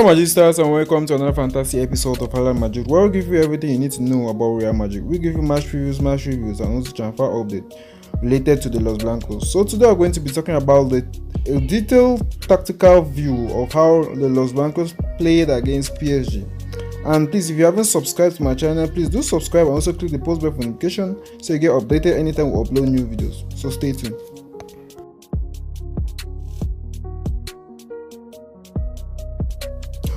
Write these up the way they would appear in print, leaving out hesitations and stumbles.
Hello Magisters, and welcome to another fantastic episode of Realmadrid, where we give you everything you need to know about Real Madrid. We give you match reviews, and also transfer update related to the Los Blancos. So today we're going to be talking about a detailed tactical view of how the Los Blancos played against PSG. And please, if you haven't subscribed to my channel, please do subscribe and also click the post bell for notification so you get updated anytime we upload new videos. So stay tuned.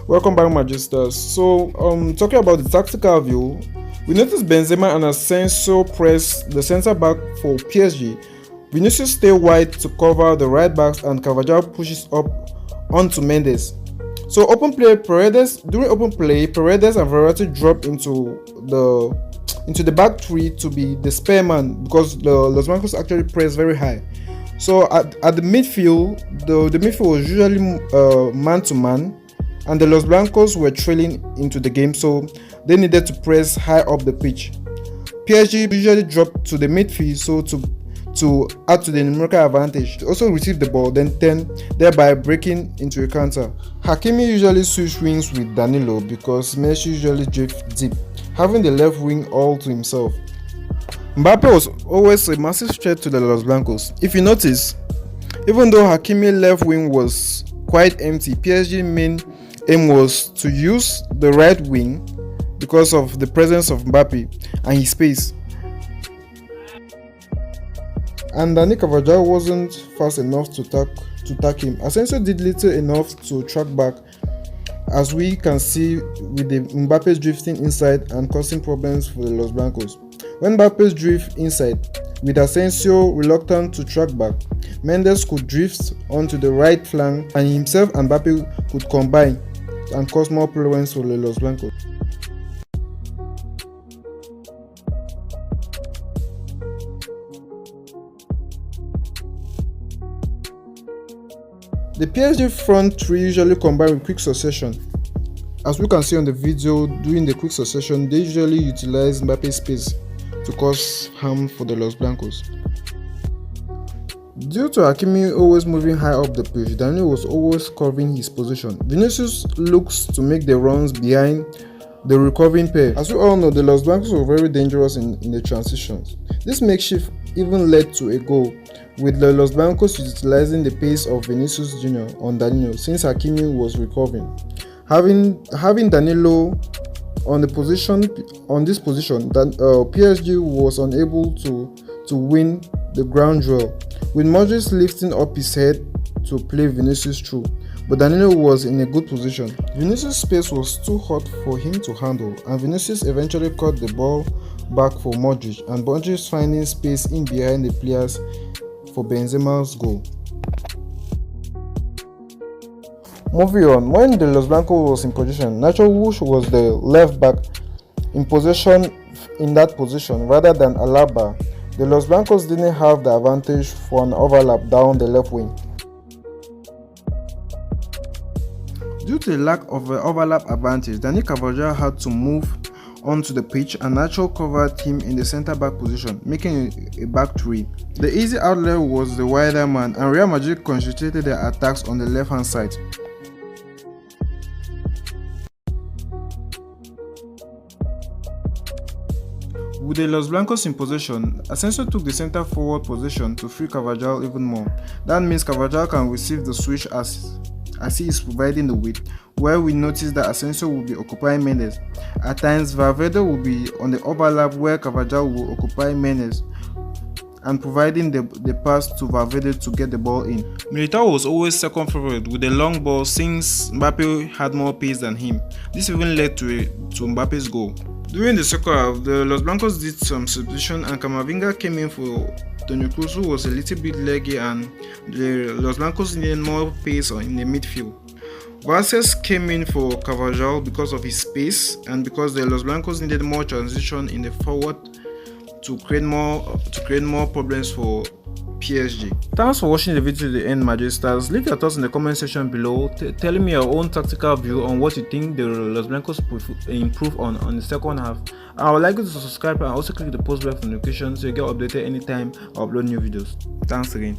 Welcome back, Magisters. So, talking about the tactical view, we noticed Benzema and Asensio press the centre back for PSG. Vinicius stay wide to cover the right backs, and Carvajal pushes up onto Mendes. So during open play, Paredes and Verratti drop into the back three to be the spare man because the Los Blancos actually press very high. So at the midfield, the midfield was usually man to man, and the Los Blancos were trailing into the game, so they needed to press high up the pitch. PSG usually dropped to the midfield, so to add to the numerical advantage, to also receive the ball, then turn, thereby breaking into a counter. Hakimi usually switch wings with Danilo because Messi usually drift deep, having the left wing all to himself. Mbappe was always a massive threat to the Los Blancos. If you notice, even though Hakimi's left wing was quite empty, PSG main aim was to use the right wing because of the presence of Mbappe and his pace. And Dani Carvajal wasn't fast enough to tack him. Asensio did little enough to track back, as we can see with the Mbappe drifting inside and causing problems for the Los Blancos. When Mbappe drift inside, with Asensio reluctant to track back, Mendes could drift onto the right flank, and himself and Mbappe could combine and cause more problems for the Los Blancos. The PSG front three usually combine with quick succession. As we can see on the video, during the quick succession, they usually utilize Mbappe's space to cause harm for the Los Blancos. Due to Hakimi always moving high up the pitch, Daniel was always covering his position. Vinicius looks to make the runs behind the recovering pair. As we all know, the Los Blancos were very dangerous in the transitions. This makeshift even led to a goal, with the Los Blancos utilizing the pace of Vinicius Jr. on Danilo since Hakimi was recovering. Having Danilo on this position, PSG was unable to win the ground duel, with Modric lifting up his head to play Vinicius through, but Danilo was in a good position. Vinicius' space was too hot for him to handle, and Vinicius eventually caught the ball back for Modric, and Modric finding space in behind the players for Benzema's goal. Moving on, when the Los Blancos was in position, Nacho Wush was the left back in that position rather than Alaba. The Los Blancos didn't have the advantage for an overlap down the left wing. Due to the lack of an overlap advantage, Dani Carvajal had to move onto the pitch, and Nacho covered him in the centre-back position, making a back three. The easy outlet was the wider man, and Real Madrid concentrated their attacks on the left-hand side. With the Los Blancos in possession, Asensio took the centre-forward position to free Carvajal even more. That means Carvajal can receive the switch as he is providing the width, where we notice that Asensio will be occupying Mendes. At times, Valverde will be on the overlap where Carvajal will occupy Mendes and providing the pass to Valverde to get the ball in. Militao was always second favorite with the long ball since Mbappe had more pace than him. This even led to Mbappe's goal. During the second half, the Los Blancos did some substitution, and Camavinga came in for Toni Kroos, who was a little bit leggy, and the Los Blancos needed more pace in the midfield. Vasquez came in for Carvajal because of his pace and because the Los Blancos needed more transition in the forward to create more problems for PSG. Thanks for watching the video to the end, Magisters. Leave your thoughts in the comment section below, telling me your own tactical view on what you think the Los Blancos improve on the second half. I would like you to subscribe and also click the post bell for notifications so you get updated anytime I upload new videos. Thanks again.